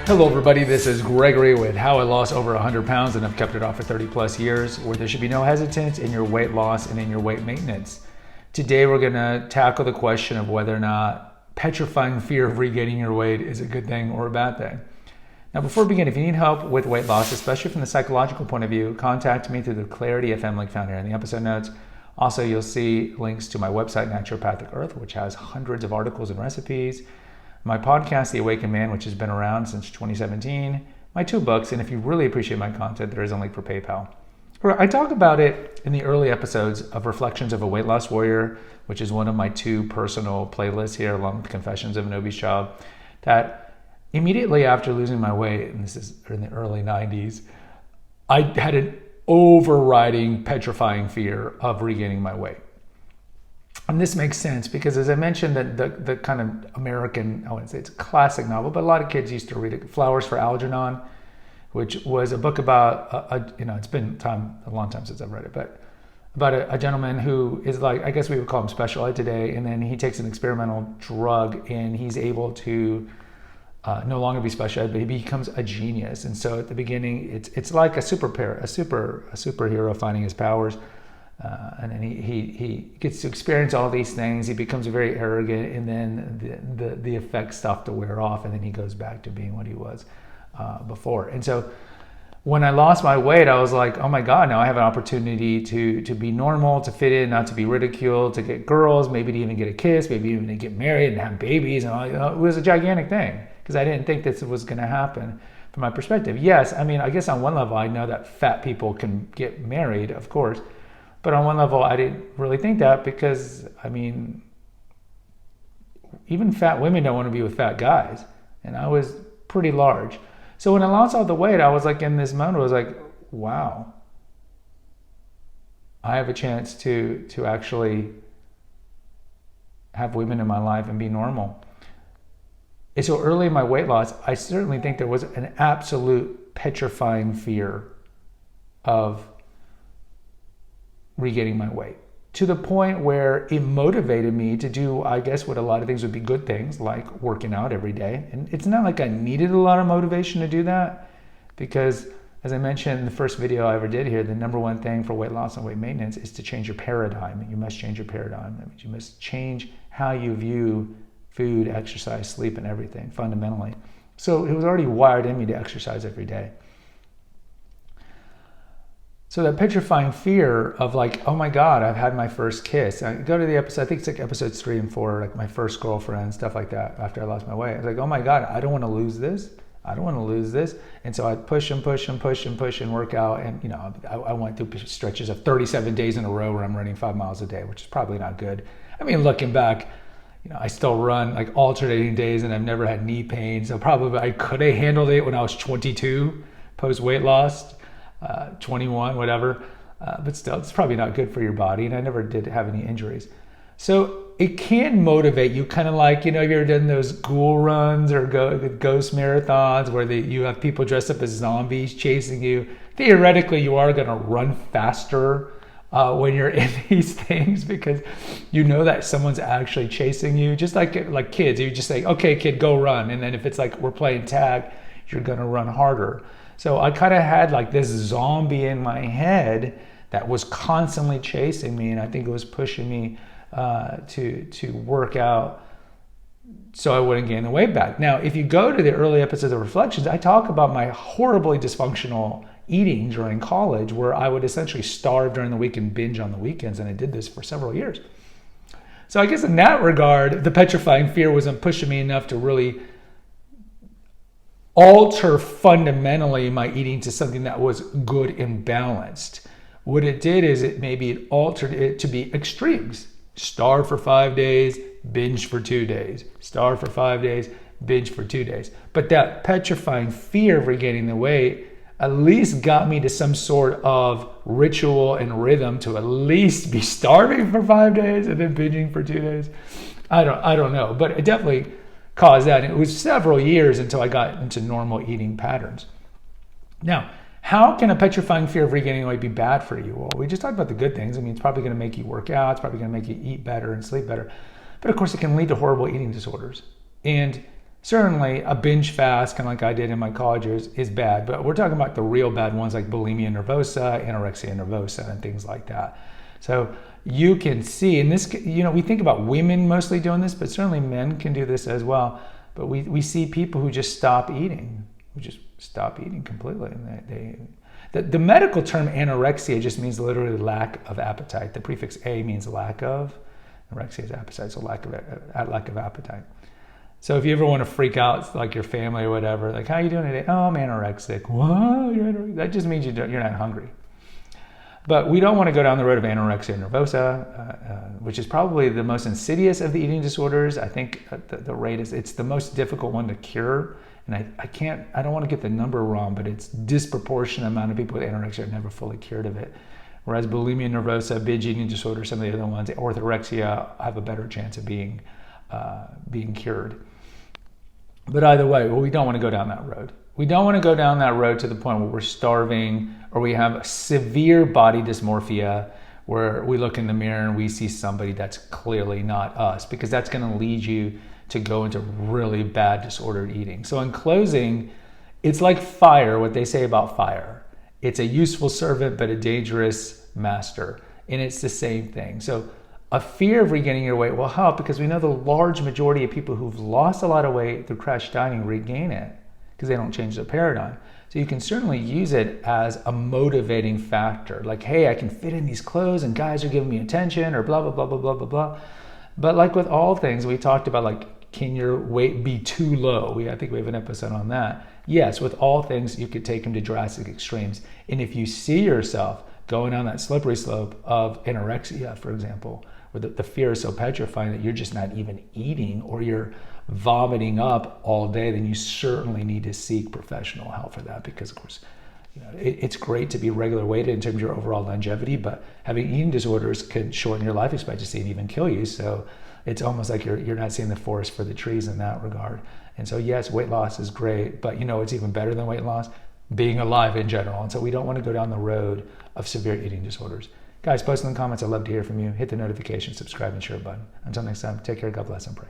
Hello everybody, this is Gregory with How I Lost Over 100 Pounds and I've kept it off for 30 plus years, where there should be no hesitance in your weight loss and in your weight maintenance. Today we're gonna tackle the question of whether or not petrifying fear of regaining your weight is a good thing or a bad thing. Now before we begin, if you need help with weight loss, especially from the psychological point of view, contact me through the Clarity FM link found here in the episode notes. Also, you'll see links to my website, Naturopathic Earth, which has hundreds of articles and recipes, my podcast, The Awakened Man, which has been around since 2017, my 2 books, and if you really appreciate my content, there is a link for PayPal. I talk about it in the early episodes of Reflections of a Weight Loss Warrior, which is one of my 2 personal playlists here, along with Confessions of an Obese Child, that immediately after losing my weight, and this is in the early 90s, I had an overriding, petrifying fear of regaining my weight. And this makes sense because, as I mentioned, the kind of American, I wouldn't say it's a classic novel, but a lot of kids used to read it, Flowers for Algernon, which was a book about, it's been a long time since I've read it, but about a gentleman who is like, I guess we would call him special ed today, and then he takes an experimental drug and he's able to no longer be special ed, but he becomes a genius. And so at the beginning, it's like a superhero finding his powers. And then he gets to experience all these things. He becomes very arrogant, and then the effects stop to wear off, and then he goes back to being what he was before. And so when I lost my weight, I was like, oh my God, now I have an opportunity to be normal, to fit in, not to be ridiculed, to get girls, maybe to even get a kiss, maybe even to get married and have babies. And all, it was a gigantic thing because I didn't think this was going to happen from my perspective. Yes, I mean, I guess on one level, I know that fat people can get married, of course. But on one level, I didn't really think that because, I mean, even fat women don't want to be with fat guys. And I was pretty large. So when I lost all the weight, I was like in this moment, I was like, wow, I have a chance to actually have women in my life and be normal. And so early in my weight loss, I certainly think there was an absolute petrifying fear of regaining my weight, to the point where it motivated me to do, I guess, what a lot of things would be good things, like working out every day. And it's not like I needed a lot of motivation to do that, because as I mentioned in the first video I ever did here, the number one thing for weight loss and weight maintenance is to change your paradigm. You must change your paradigm. That means you must change how you view food, exercise, sleep, and everything fundamentally. So it was already wired in me to exercise every day. So that petrifying fear of like, oh my God, I've had my first kiss. I go to the episode, I think it's like episodes 3 and 4, like my first girlfriend, stuff like that, after I lost my weight. I was like, oh my God, I don't want to lose this. I don't want to lose this. And so I push and work out. And, I went through stretches of 37 days in a row where I'm running 5 miles a day, which is probably not good. I mean, looking back, I still run like alternating days and I've never had knee pain. So probably I could have handled it when I was 22, post weight loss. 21, whatever, but still, it's probably not good for your body, and I never did have any injuries. So it can motivate you, kind of like, have you ever done those ghoul runs or ghost marathons where you have people dressed up as zombies chasing you? Theoretically, you are going to run faster when you're in these things because you know that someone's actually chasing you, just like kids. You just say, okay, kid, go run. And then if it's like we're playing tag, you're going to run harder. So I kind of had like this zombie in my head that was constantly chasing me, and I think it was pushing me to work out so I wouldn't gain the weight back. Now, if you go to the early episodes of Reflections, I talk about my horribly dysfunctional eating during college, where I would essentially starve during the week and binge on the weekends, and I did this for several years. So I guess in that regard, the petrifying fear wasn't pushing me enough to really alter fundamentally my eating to something that was good and balanced. What it did is it altered it to be extremes. Starve for 5 days, binge for 2 days. Starve for 5 days, binge for 2 days. But that petrifying fear of regaining the weight at least got me to some sort of ritual and rhythm to at least be starving for 5 days and then binging for 2 days. I don't know, but it definitely caused that. And it was several years until I got into normal eating patterns. Now, how can a petrifying fear of regaining weight be bad for you? Well, we just talked about the good things. I mean, it's probably going to make you work out. It's probably going to make you eat better and sleep better. But of course, it can lead to horrible eating disorders. And Certainly, a binge fast, kind of like I did in my college years, is bad. But we're talking about the real bad ones like bulimia nervosa, anorexia nervosa, and things like that. So you can see, and this, we think about women mostly doing this, but certainly men can do this as well. But we see people who just stop eating, completely. And the medical term anorexia just means literally lack of appetite. The prefix a means lack of. Anorexia is appetite, so lack of appetite. So if you ever want to freak out, like your family or whatever, like, how are you doing today? Oh, I'm anorexic. What? You're anorexic? That just means you're not hungry. But we don't want to go down the road of anorexia nervosa, which is probably the most insidious of the eating disorders. I think the rate it's the most difficult one to cure. And I don't want to get the number wrong, but it's disproportionate amount of people with anorexia are never fully cured of it. Whereas bulimia nervosa, binge eating disorder, some of the other ones, orthorexia, have a better chance of being cured. But either way, we don't want to go down that road. We don't want to go down that road to the point where we're starving or we have severe body dysmorphia where we look in the mirror and we see somebody that's clearly not us, because that's going to lead you to go into really bad disordered eating. So in closing, it's like fire, what they say about fire. It's a useful servant, but a dangerous master. And it's the same thing. So a fear of regaining your weight will help, because we know the large majority of people who've lost a lot of weight through crash dieting regain it because they don't change their paradigm. So you can certainly use it as a motivating factor. Like, hey, I can fit in these clothes and guys are giving me attention, or blah, blah, blah, blah, blah, blah, blah. But like with all things, we talked about, like, can your weight be too low? I think we have an episode on that. Yes, with all things, you could take them to drastic extremes. And if you see yourself going down that slippery slope of anorexia, for example, where the fear is so petrifying that you're just not even eating, or you're vomiting up all day, then you certainly need to seek professional help for that, because of course, it's great to be regular weighted in terms of your overall longevity, but having eating disorders can shorten your life expectancy and even kill you. So it's almost like you're not seeing the forest for the trees in that regard. And so yes, weight loss is great, but it's even better than weight loss, being alive in general. And so we don't want to go down the road of severe eating disorders. Guys, post in the comments. I'd love to hear from you. Hit the notification, subscribe, and share button. Until next time, take care, God bless, and pray.